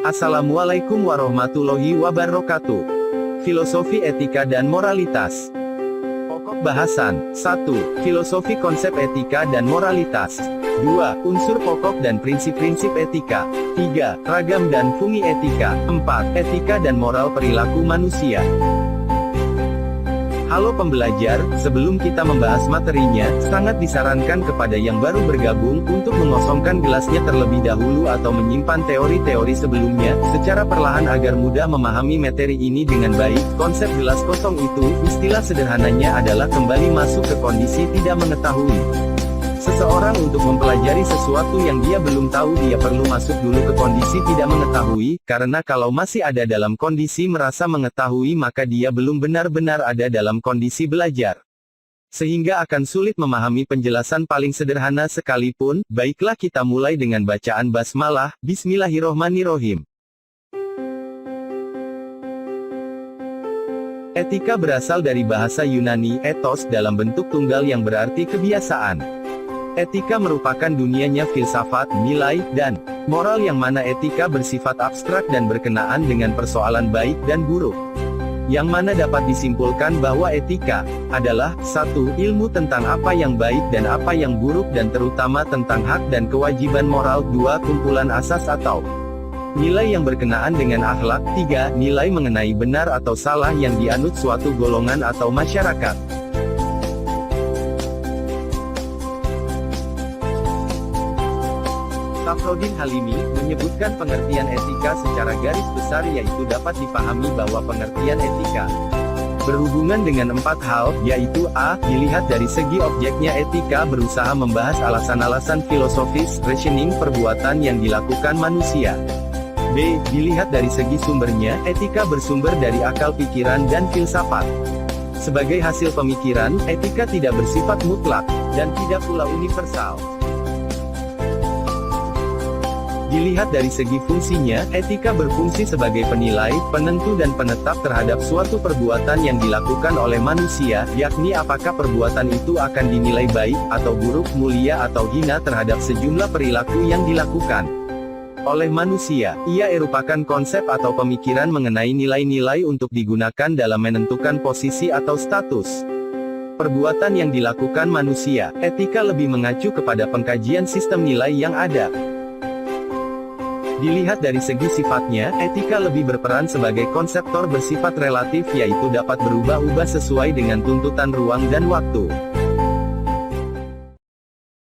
Assalamualaikum warahmatullahi wabarakatuh. Filosofi etika dan moralitas. Pokok bahasan. 1. Filosofi konsep etika dan moralitas. 2. Unsur pokok dan prinsip-prinsip etika. 3. Ragam dan fungsi etika. 4. Etika dan moral perilaku manusia. Halo pembelajar, sebelum kita membahas materinya, sangat disarankan kepada yang baru bergabung, untuk mengosongkan gelasnya terlebih dahulu atau menyimpan teori-teori sebelumnya, secara perlahan agar mudah memahami materi ini dengan baik. Konsep gelas kosong itu, istilah sederhananya adalah kembali masuk ke kondisi tidak mengetahui. Seseorang untuk mempelajari sesuatu yang dia belum tahu, dia perlu masuk dulu ke kondisi tidak mengetahui, karena kalau masih ada dalam kondisi merasa mengetahui maka dia belum benar-benar ada dalam kondisi belajar. Sehingga akan sulit memahami penjelasan paling sederhana sekalipun. Baiklah, kita mulai dengan bacaan basmalah. Bismillahirrohmanirrohim. Etika berasal dari bahasa Yunani, ethos, dalam bentuk tunggal yang berarti kebiasaan. Etika merupakan dunianya filsafat, nilai, dan moral, yang mana etika bersifat abstrak dan berkenaan dengan persoalan baik dan buruk. Yang mana dapat disimpulkan bahwa etika adalah 1. Ilmu tentang apa yang baik dan apa yang buruk, dan terutama tentang hak dan kewajiban moral. 2. Kumpulan asas atau nilai yang berkenaan dengan akhlak. 3. Nilai mengenai benar atau salah yang dianut suatu golongan atau masyarakat. Safroddin Halimi menyebutkan pengertian etika secara garis besar, yaitu dapat dipahami bahwa pengertian etika berhubungan dengan 4 hal, yaitu a. Dilihat dari segi objeknya, etika berusaha membahas alasan-alasan filosofis, reasoning perbuatan yang dilakukan manusia. b. Dilihat dari segi sumbernya, etika bersumber dari akal pikiran dan filsafat. Sebagai hasil pemikiran, etika tidak bersifat mutlak, dan tidak pula universal. Dilihat dari segi fungsinya, etika berfungsi sebagai penilai, penentu dan penetap terhadap suatu perbuatan yang dilakukan oleh manusia, yakni apakah perbuatan itu akan dinilai baik, atau buruk, mulia atau hina terhadap sejumlah perilaku yang dilakukan oleh manusia. Ia merupakan konsep atau pemikiran mengenai nilai-nilai untuk digunakan dalam menentukan posisi atau status perbuatan yang dilakukan manusia. Etika lebih mengacu kepada pengkajian sistem nilai yang ada. Dilihat dari segi sifatnya, etika lebih berperan sebagai konseptor bersifat relatif, yaitu dapat berubah-ubah sesuai dengan tuntutan ruang dan waktu.